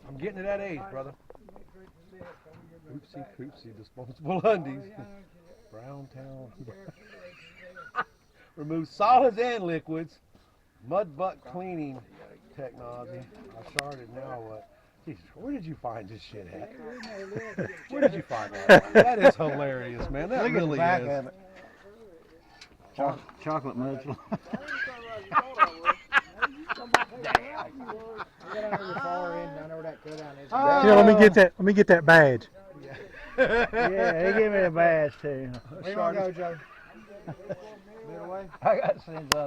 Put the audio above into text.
I'm getting to that age, brother. Oopsie, disposable undies. Brown towel. Remove solids and liquids. Mud butt cleaning technology. I sharded now what? Jesus, where did you find this shit at? Where did you find that? That is hilarious, man. That really is. Chocolate mud. Here, let me get that badge. Yeah, he gave me a badge too. Where you want to go, Joe? I got sins on